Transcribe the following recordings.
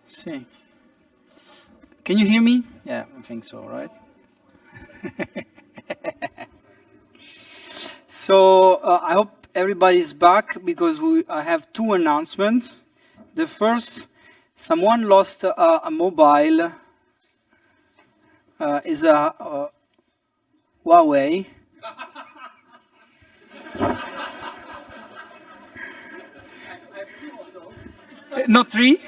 See. Can you hear me? Yeah, I think so, right? So I hope everybody's back because I have two announcements. The first, someone lost a mobile. Is a Huawei. Not three?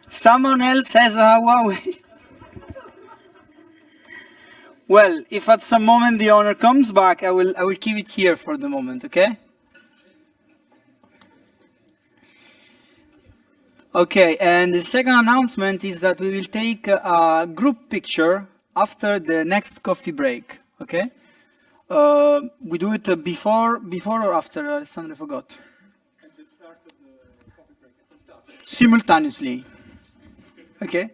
Someone else has a Huawei. Well, if at some moment the owner comes back, I will keep it here for the moment, okay? Okay, and the second announcement is that we will take a group picture after the next coffee break, okay? We do it before or after, Alessandro, I forgot. At the start of the coffee break, at the start. Simultaneously. Okay.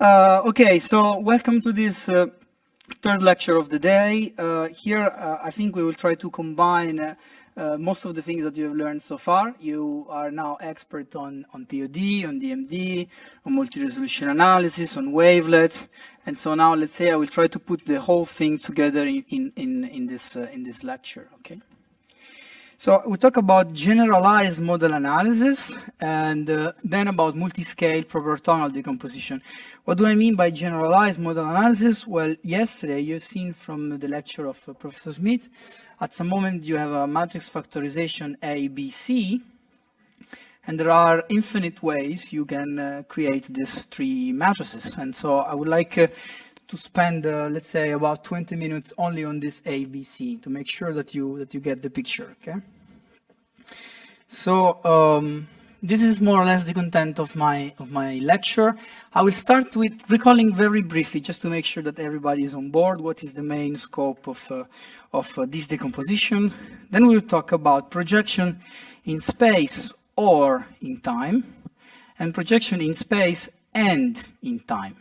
Okay, so welcome to this third lecture of the day. Here, I think we will try to combine most of the things that you have learned so far. You are now expert on POD, on DMD, on multi-resolution analysis, on wavelets. And so now, let's say I will try to put the whole thing together in this lecture, okay? So we talk about generalized model analysis and then about multiscale proper orthogonal decomposition. What do I mean by generalized model analysis? Well, yesterday you've seen from the lecture of Professor Smith, at some moment you have a matrix factorization A, B, C, and there are infinite ways you can create these three matrices. And so I would like to spend, let's say, about 20 minutes only on this ABC to make sure that you get the picture. Okay. So this is more or less the content of my lecture. I will start with recalling very briefly, just to make sure that everybody is on board, what is the main scope of this decomposition. Then we will talk about projection in space or in time, and projection in space and in time.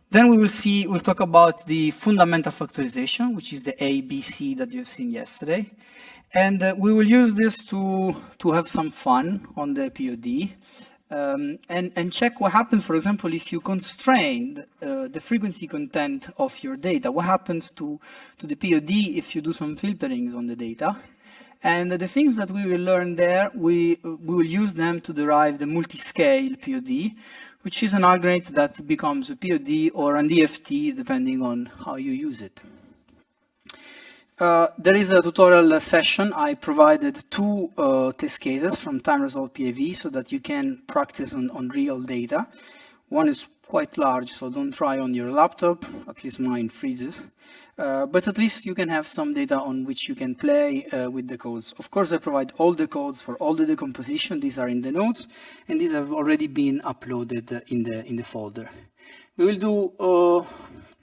Then we'll talk about the fundamental factorization, which is the ABC that you've seen yesterday. And we will use this to have some fun on the POD and check what happens, for example, if you constrain the frequency content of your data. What happens to the POD if you do some filtering on the data? And the things that we will learn there, we will use them to derive the multiscale POD, which is an algorithm that becomes a POD or an DFT, depending on how you use it. There is a tutorial session. I provided two test cases from time resolved PAV so that you can practice on real data. One is quite large, so don't try on your laptop, at least mine freezes. But at least you can have some data on which you can play with the codes. Of course, I provide all the codes for all the decomposition. These are in the notes, and these have already been uploaded in the folder. We will do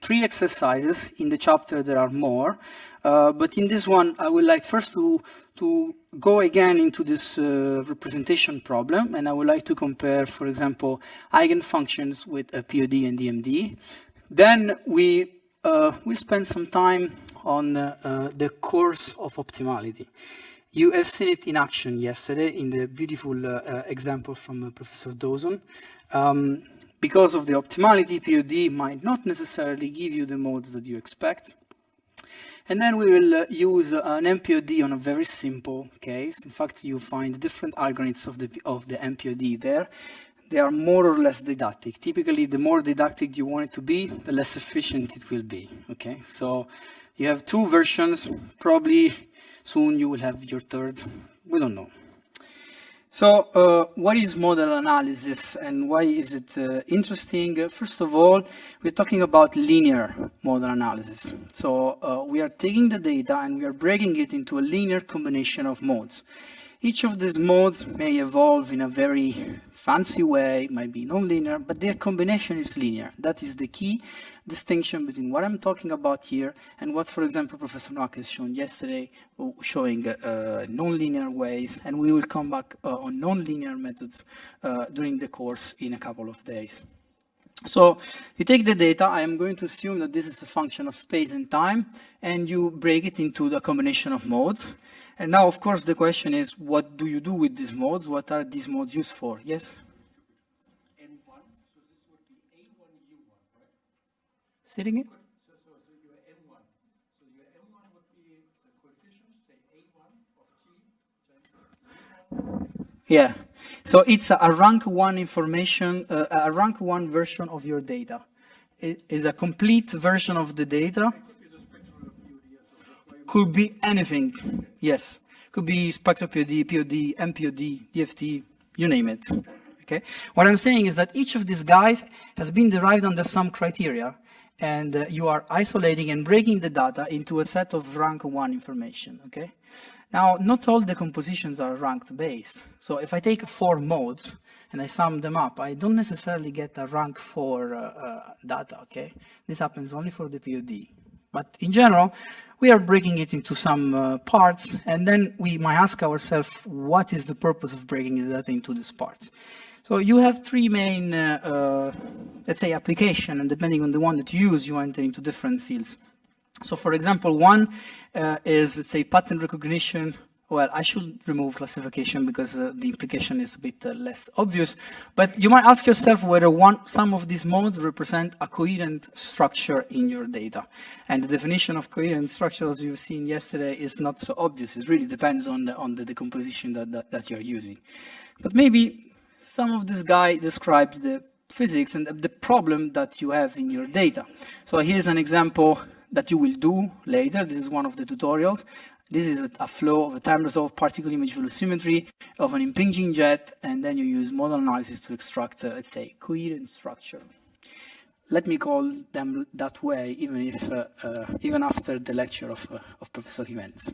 3 exercises. In the chapter there are more, but in this one I would like first to go again into this representation problem, and I would like to compare, for example, eigenfunctions with a POD and DMD. Then we spend some time on the course of optimality. You have seen it in action yesterday in the beautiful example from Professor Dawson. Because of the optimality, POD might not necessarily give you the modes that you expect. And then we will use an mPOD on a very simple case. In fact, you find different algorithms of the mPOD there. They are more or less didactic. Typically, the more didactic you want it to be, the less efficient it will be. Okay, so you have 2 versions. Probably soon you will have your third. We don't know. So what is model analysis and why is it interesting? First of all, we're talking about linear model analysis. So we are taking the data and we are breaking it into a linear combination of modes. Each of these modes may evolve in a very fancy way, might be non-linear, but their combination is linear. That is the key distinction between what I'm talking about here and what, for example, Professor Noack has shown yesterday, showing non-linear ways, and we will come back on non-linear methods during the course in a couple of days. So you take the data, I am going to assume that this is a function of space and time, and you break it into the combination of modes. And now, of course, the question is, what do you do with these modes? What are these modes used for? Yes? N1, so this would be A1, U1, right? Say it again? So your M1. So your M1 would be the coefficient, say A1 of T. Yeah. So it's a rank 1 information, a rank 1 version of your data. It is a complete version of the data. Could be anything, yes. Could be spectral POD, POD, mPOD, DFT, you name it, okay? What I'm saying is that each of these guys has been derived under some criteria, and you are isolating and breaking the data into a set of rank 1 information, okay? Now, not all decompositions are ranked based. So if I take 4 modes and I sum them up, I don't necessarily get a rank 4 data, okay? This happens only for the POD. But in general, we are breaking it into some parts, and then we might ask ourselves, what is the purpose of breaking the data into these parts? So you have 3 main, let's say, application, and depending on the one that you use, you enter into different fields. So for example, one is, let's say, pattern recognition. Well, I should remove classification because the implication is a bit less obvious. But you might ask yourself whether some of these modes represent a coherent structure in your data. And the definition of coherent structure, as you've seen yesterday, is not so obvious. It really depends on the decomposition that you're using. But maybe some of this guy describes the physics and the problem that you have in your data. So here's an example that you will do later. This is one of the tutorials. This is a flow of a time-resolved particle image velocimetry of an impinging jet, and then you use modal analysis to extract, let's say, coherent structure. Let me call them that way, even after the lecture of Professor Jimenez.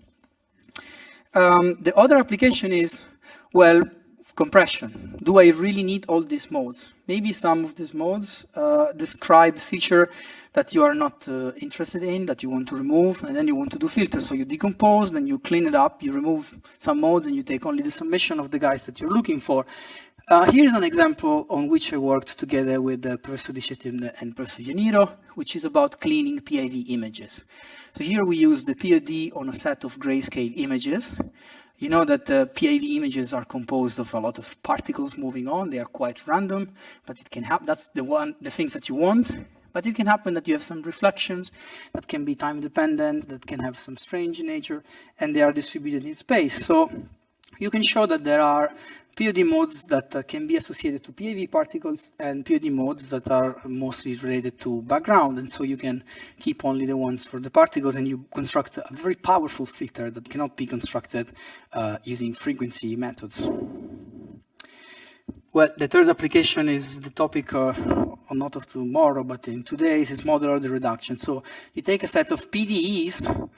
The other application is, well, compression. Do I really need all these modes? Maybe some of these modes describe feature that you are not interested in, that you want to remove, and then you want to do filters. So you decompose, then you clean it up, you remove some modes, and you take only the summation of the guys that you're looking for. Here's an example on which I worked together with Professor Discrete and Professor Janiro, which is about cleaning PIV images. So here we use the POD on a set of grayscale images. You know that PIV images are composed of a lot of particles moving on. They are quite random, but it can happen. That's the things that you want. But it can happen that you have some reflections that can be time dependent, that can have some strange nature, and they are distributed in space. So you can show that there are POD modes that can be associated to PIV particles and POD modes that are mostly related to background. And so you can keep only the ones for the particles, and you construct a very powerful filter that cannot be constructed using frequency methods. Well, the third application is the topic not of tomorrow, but in today's is model order reduction. So you take a set of PDEs,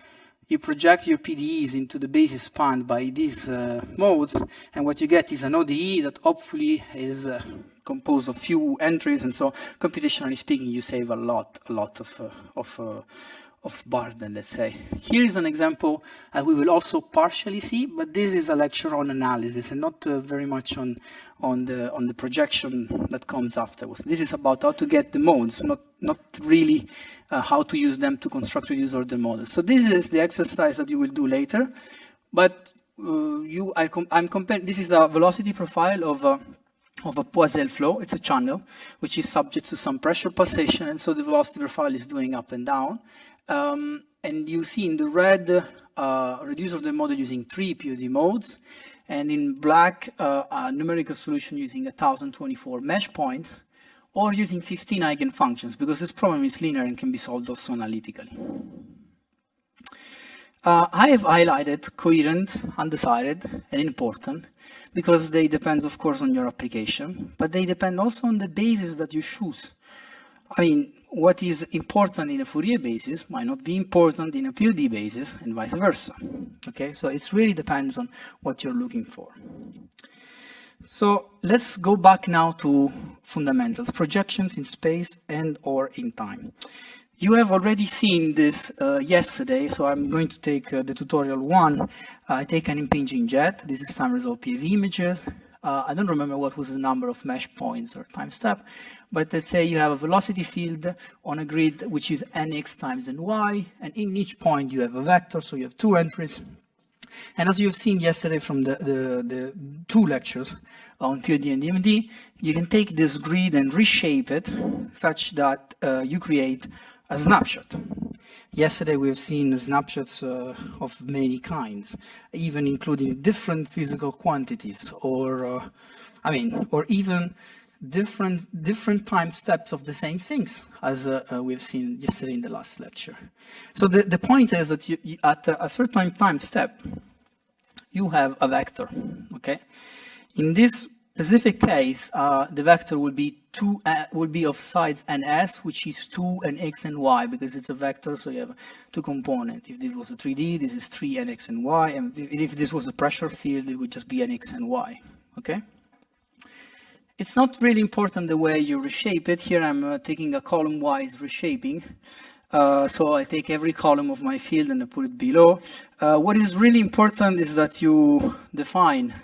you project your PDEs into the basis spanned by these modes, and what you get is an ODE that hopefully is composed of few entries, and so computationally speaking, you save a lot of burden, let's say. Here is an example we will also partially see, but this is a lecture on analysis and not very much on the projection that comes afterwards. This is about how to get the modes, not really how to use them to construct reduced order models. So this is the exercise that you will do later, but I'm comparing. This is a velocity profile of a Poiseuille flow. It's a channel which is subject to some pressure pulsation, and so the velocity profile is doing up and down. And you see in the red reduced order model using 3 POD modes, and in black a numerical solution using 1024 mesh points, or using 15 eigenfunctions, because this problem is linear and can be solved also analytically. I have highlighted coherent, undecided, and important, because they depend, of course, on your application, but they depend also on the basis that you choose. I mean, what is important in a Fourier basis might not be important in a POD basis, and vice versa. Okay, so it really depends on what you're looking for. So let's go back now to fundamentals, projections in space and or in time. You have already seen this yesterday, so I'm going to take the tutorial 1. I take an impinging jet. This is time-resolved PIV images. I don't remember what was the number of mesh points or time step, but let's say you have a velocity field on a grid which is nx times ny, and in each point you have a vector, so you have two entries. And as you've seen yesterday from the two lectures on POD and DMD, you can take this grid and reshape it such that you create a snapshot. Yesterday we've seen snapshots of many kinds, even including different physical quantities, or or even different time steps of the same things, as we've seen yesterday in the last lecture. So the point is that you at a certain time step, you have a vector, okay? In this specific case, the vector will be of sides ns, which is 2 and x and y, because it's a vector, so you have two components. If this was a 3D, this is 3 and x and y, and if this was a pressure field, it would just be an x and y, okay? It's not really important the way you reshape it. Here I'm taking a column-wise reshaping. So I take every column of my field and I put it below. What is really important is that you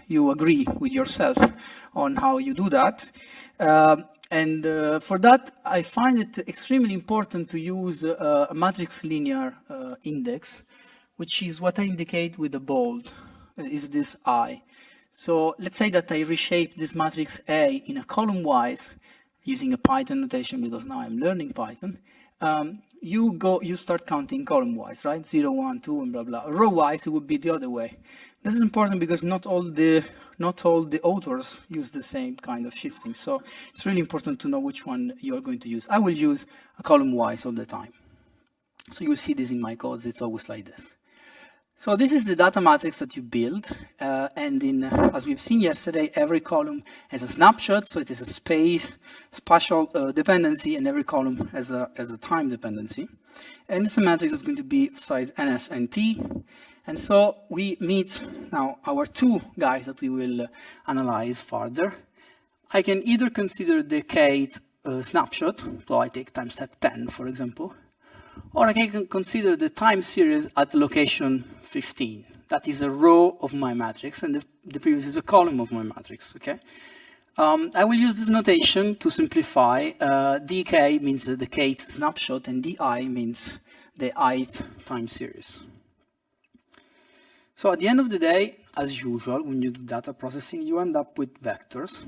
agree with yourself on how you do that. For that, I find it extremely important to use a matrix linear index, which is what I indicate with the bold, is this I. So let's say that I reshape this matrix A in a column-wise using a Python notation, because now I'm learning Python. You start counting column-wise, right? 0, 1, 2, and blah, blah. Row-wise, it would be the other way. This is important because not all the authors use the same kind of shifting. So it's really important to know which one you're going to use. I will use a column-wise all the time. So you'll see this in my codes. It's always like this. So this is the data matrix that you build, and as we've seen yesterday, every column has a snapshot, so it is a spatial dependency, and every column has a time dependency. And it's a matrix that's going to be size ns and t. And so we meet now our two guys that we will analyze further. I can either consider the kth snapshot, so I take time step 10, for example, or I can consider the time series at location 15. That is a row of my matrix, and the previous is a column of my matrix, okay? I will use this notation to simplify. dk means the kth snapshot, and di means the ith time series. So at the end of the day, as usual, when you do data processing, you end up with vectors.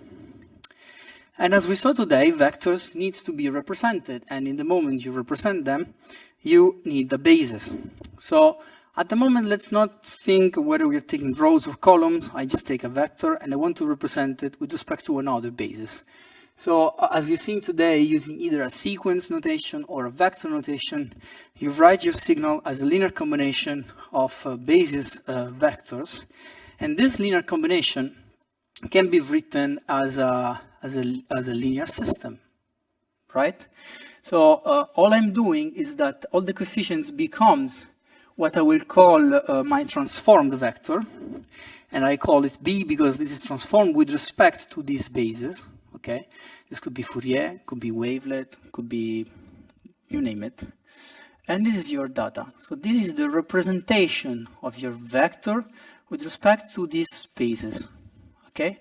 And as we saw today, vectors needs to be represented, and in the moment you represent them, you need the basis. So at the moment, let's not think whether we're taking rows or columns. I just take a vector and I want to represent it with respect to another basis. So as we've seen today, using either a sequence notation or a vector notation, you write your signal as a linear combination of basis vectors. And this linear combination can be written as a linear system, right? So all I'm doing is that all the coefficients becomes what I will call my transformed vector, and I call it B because this is transformed with respect to these bases, okay? This could be Fourier, could be wavelet, could be, you name it. And this is your data. So this is the representation of your vector with respect to these spaces, okay?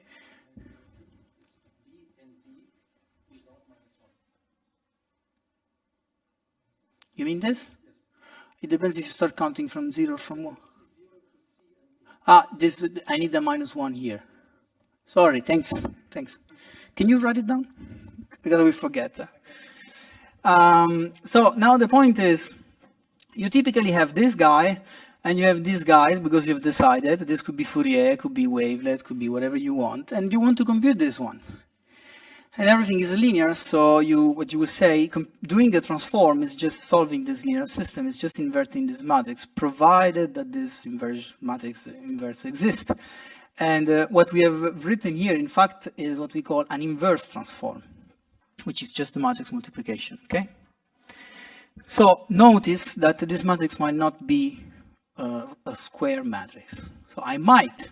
You mean this? It depends if you start counting from 0 or from 1. This, I need the -1 here. Sorry, thanks. Can you write it down? Because we forget. So now the point is, you typically have this guy, and you have these guys because you've decided this could be Fourier, could be wavelet, could be whatever you want, and you want to compute these ones. And everything is linear, so what you will say, doing the transform is just solving this linear system. It's just inverting this matrix, provided that this matrix inverse exists. And what we have written here, in fact, is what we call an inverse transform, which is just the matrix multiplication, okay? So notice that this matrix might not be a square matrix. So I might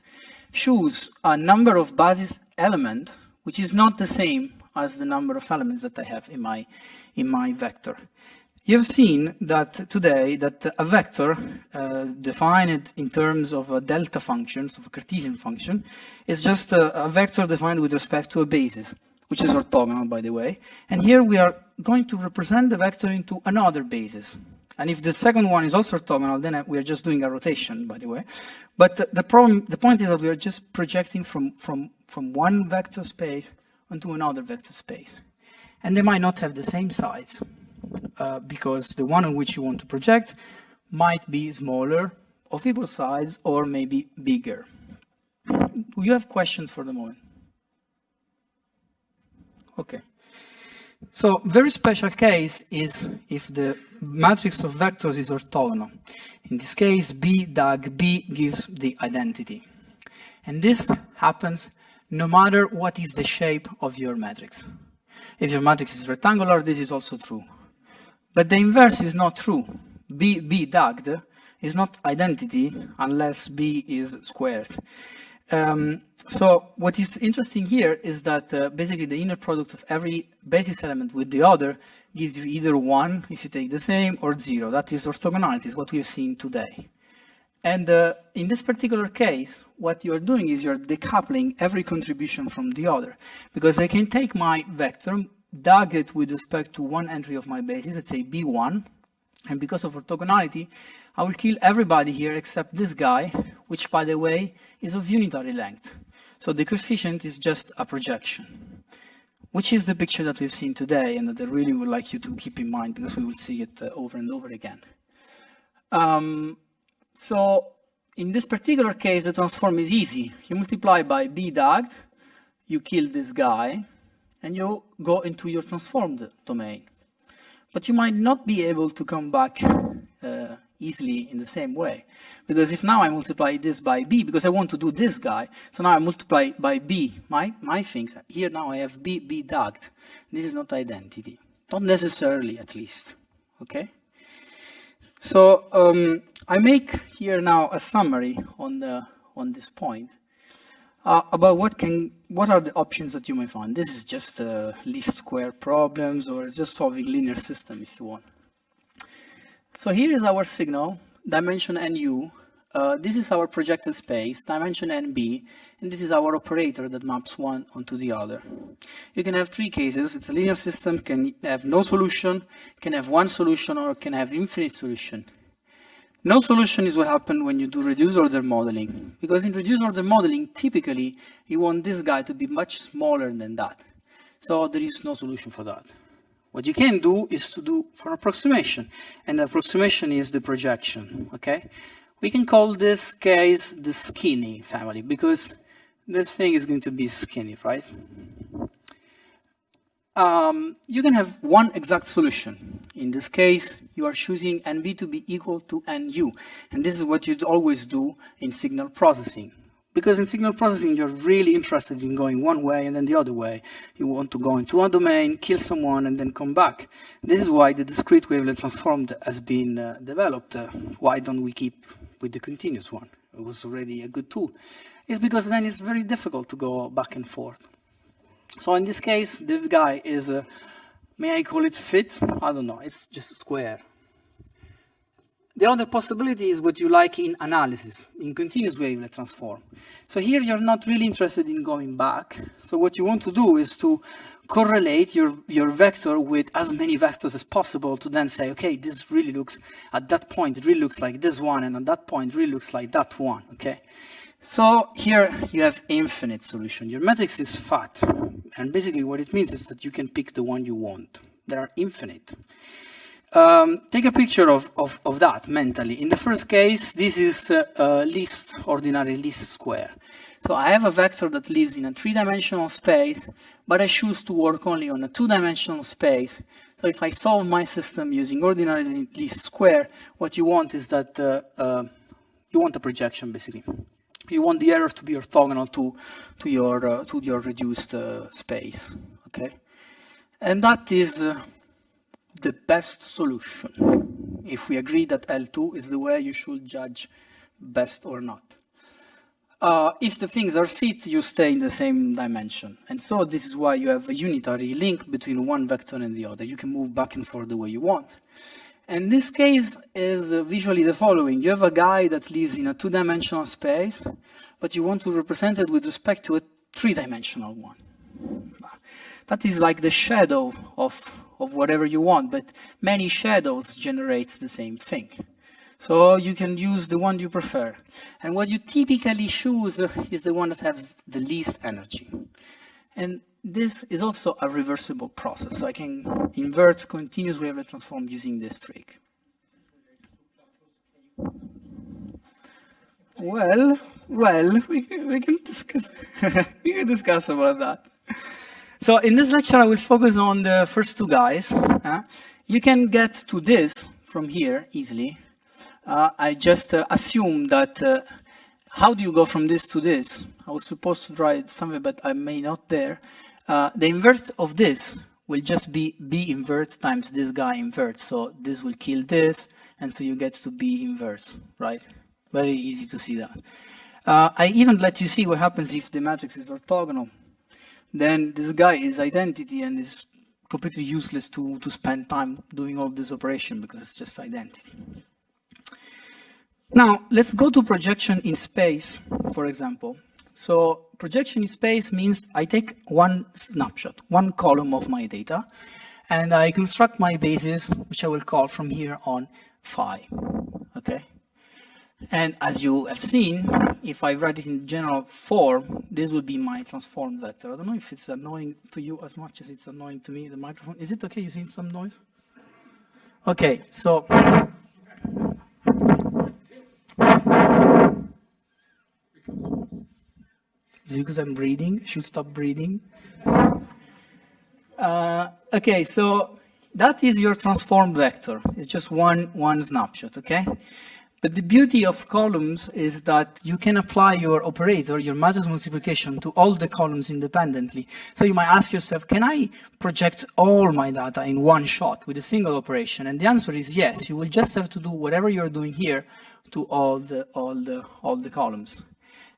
choose a number of basis element which is not the same as the number of elements that I have in my vector. You've seen that today that a vector defined in terms of a delta functions, of a Cartesian function, is just a vector defined with respect to a basis, which is orthogonal, by the way. And here we are going to represent the vector into another basis. And if the second one is also orthogonal, then we are just doing a rotation, by the way. But the point is that we are just projecting from one vector space onto another vector space. And they might not have the same size, because the one on which you want to project might be smaller, of equal size, or maybe bigger. Do you have questions for the moment? Okay. So, very special case is if the matrix of vectors is orthogonal. In this case, B dag B gives the identity. And this happens no matter what is the shape of your matrix. If your matrix is rectangular, this is also true. But the inverse is not true. B dagged is not identity unless B is squared. So what is interesting here is that basically the inner product of every basis element with the other gives you either 1 if you take the same, or 0. That is orthogonality, is what we have seen today. And in this particular case, what you're doing is you're decoupling every contribution from the other. Because I can take my vector, dag it with respect to one entry of my basis, let's say B1, and because of orthogonality, I will kill everybody here except this guy, which, by the way, is of unitary length. So the coefficient is just a projection, which is the picture that we've seen today and that I really would like you to keep in mind because we will see it over and over again. So in this particular case, the transform is easy. You multiply by B dagged, you kill this guy, and you go into your transformed domain. But you might not be able to come back easily in the same way. Because if now I multiply this by B, because I want to do this guy, so now I multiply by B, my things. Here now I have B dagged. This is not identity. Not necessarily, at least. Okay? So I make here now a summary on this point. About what are the options that you may find. This is just least square problems, or it's just solving linear system if you want. So here is our signal, dimension nu. This is our projected space, dimension nb, and this is our operator that maps one onto the other. You can have three cases. It's a linear system, can have no solution, can have one solution, or can have infinite solution. No solution is what happens when you do reduced order modeling. Because in reduced order modeling, typically, you want this guy to be much smaller than that. So there is no solution for that. What you can do is to do for approximation. And the approximation is the projection, okay? We can call this case the skinny family, because this thing is going to be skinny, right? You can have one exact solution. In this case, you are choosing NB to be equal to NU. And this is what you'd always do in signal processing. Because in signal processing, you're really interested in going one way and then the other way. You want to go into one domain, kill someone, and then come back. This is why the discrete wavelet transform has been developed. Why don't we keep with the continuous one? It was already a good tool. It's because then it's very difficult to go back and forth. So in this case, this guy is, may I call it fit? I don't know, it's just a square. The other possibility is what you like in analysis, in continuous wavelet transform. So here you're not really interested in going back. So what you want to do is to correlate your vector with as many vectors as possible to then say, okay, this really looks, at that point, it really looks like this one, and at that point, it really looks like that one, okay? So here you have infinite solution. Your matrix is fat. And basically what it means is that you can pick the one you want. They are infinite. Take a picture of that mentally. In the first case, this is ordinary least square. So I have a vector that lives in a three-dimensional space, but I choose to work only on a two-dimensional space. So if I solve my system using ordinary least square, what you want is that you want a projection, basically. You want the error to be orthogonal to your reduced space, okay? And that is the best solution. If we agree that L2 is the way you should judge best or not. If the things are fit, you stay in the same dimension. And so this is why you have a unitary link between one vector and the other. You can move back and forth the way you want. And this case is visually the following. You have a guy that lives in a two-dimensional space, but you want to represent it with respect to a three-dimensional one. That is like the shadow of whatever you want, but many shadows generates the same thing. So you can use the one you prefer. And what you typically choose is the one that has the least energy. And this is also a reversible process. So I can invert continuous Wavelet transform using this trick. Well, we can discuss we can discuss about that. So in this lecture, I will focus on the first two guys. You can get to this from here easily. I just assume that how do you go from this to this? I was supposed to try it somewhere, but I may not there. The invert of this will just be B invert times this guy invert. So this will kill this, and so you get to B inverse, right? Very easy to see that. I even let you see what happens if the matrix is orthogonal. Then this guy is identity and is completely useless to spend time doing all this operation because it's just identity. Now, let's go to projection in space, for example. So projection in space means I take one snapshot, one column of my data, and I construct my basis, which I will call from here on phi, okay? And as you have seen, if I write it in general form, this would be my transform vector. I don't know if it's annoying to you as much as it's annoying to me, the microphone. Is it okay? You see some noise? Okay, so is it because I'm breathing? I should stop breathing. Okay, so that is your transform vector. It's just one snapshot, okay? But the beauty of columns is that you can apply your operator, your matrix multiplication, to all the columns independently. So you might ask yourself, can I project all my data in one shot with a single operation? And the answer is yes. You will just have to do whatever you're doing here to all the columns.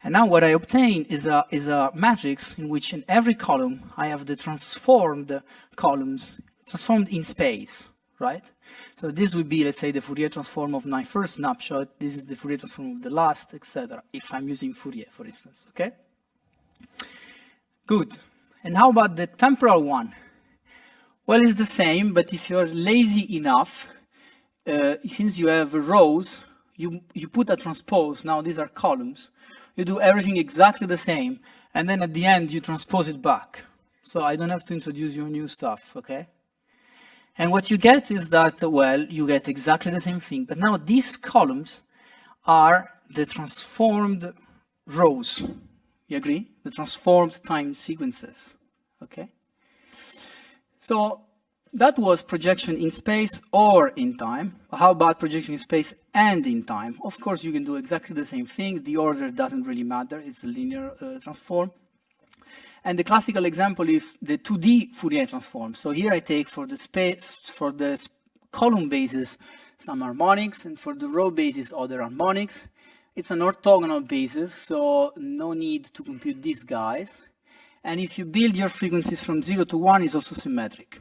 And now what I obtain is a matrix in which in every column I have the transformed columns, transformed in space, right? So this would be, let's say, the Fourier transform of my first snapshot. This is the Fourier transform of the last, etc. If I'm using Fourier, for instance, okay? Good. And how about the temporal one? Well, it's the same, but if you're lazy enough, since you have rows, you put a transpose. Now these are columns. You do everything exactly the same, and then at the end you transpose it back. So I don't have to introduce your new stuff, okay? And what you get is that, well, you get exactly the same thing, but now these columns are the transformed rows. You agree? The transformed time sequences, okay? So that was projection in space or in time. How about projection in space and in time? Of course, you can do exactly the same thing. The order doesn't really matter. It's a linear transform. And the classical example is the 2D Fourier transform. So here I take for the space, for the column basis, some harmonics, and for the row basis, other harmonics. It's an orthogonal basis, so no need to compute these guys. And if you build your frequencies from 0 to 1, it's also symmetric.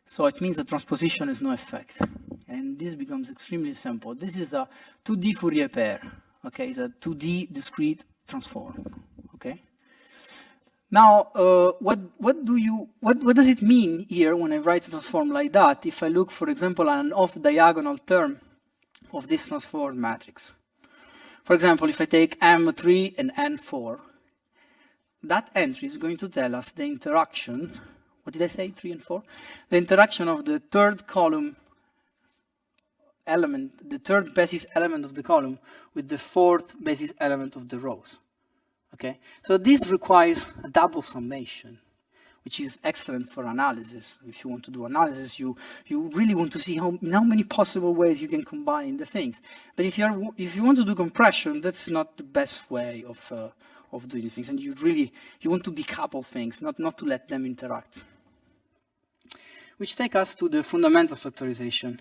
So it means that transposition has no effect. And this becomes extremely simple. This is a 2D Fourier pair. Okay, it's a 2D discrete transform. Okay. Now, what does it mean here when I write a transform like that? If I look, for example, at an off-diagonal term of this transformed matrix. For example, if I take M3 and N4, that entry is going to tell us the interaction. What did I say, 3 and 4? The interaction of the third column element, the third basis element of the column with the fourth basis element of the rows. Okay, so this requires a double summation, which is excellent for analysis. If you want to do analysis, you really want to see in how many possible ways you can combine the things. But if you want to do compression, that's not the best way of doing things, and you want to decouple things, not to let them interact. Which take us to the fundamental factorization.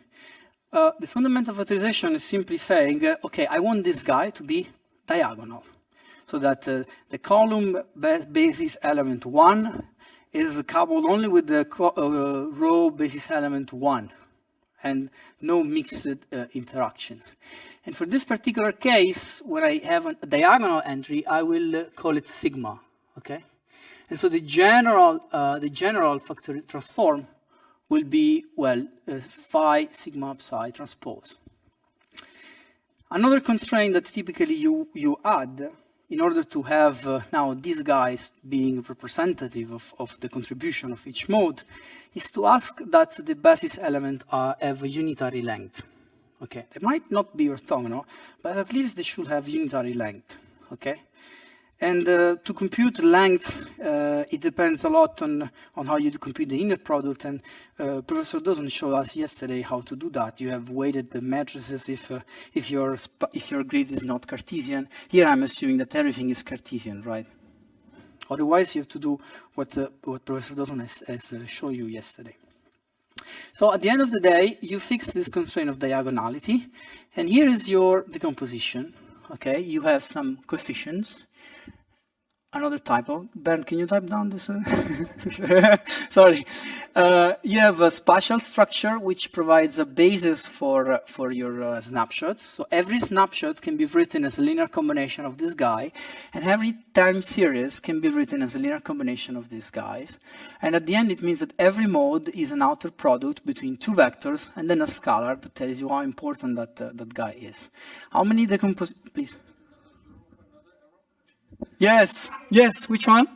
The fundamental factorization is simply saying, okay, I want this guy to be diagonal. So that the column basis element 1 is coupled only with the row basis element 1. and no mixed interactions. And for this particular case, when I have a diagonal entry, I will call it sigma, okay? And so the general factor transform will be, well, phi sigma psi transpose. Another constraint that typically you add in order to have now these guys being representative of the contribution of each mode is to ask that the basis element have a unitary length. Okay, they might not be orthogonal, but at least they should have unitary length. Okay, and to compute length, it depends a lot on how you compute the inner product. And Professor Dawson showed us yesterday how to do that. You have weighted the matrices if your grid is not Cartesian. Here I'm assuming that everything is Cartesian, right? Otherwise, you have to do what Professor Dawson has showed you yesterday. So at the end of the day, you fix this constraint of diagonality, and here is your decomposition. Okay, you have some coefficients. Another typo. Bernd, can you type down this? Sorry. You have a spatial structure which provides a basis for your snapshots. So every snapshot can be written as a linear combination of this guy, and every time series can be written as a linear combination of these guys. And at the end, it means that every mode is an outer product between two vectors and then a scalar that tells you how important that guy is. How many please? Yes, which one?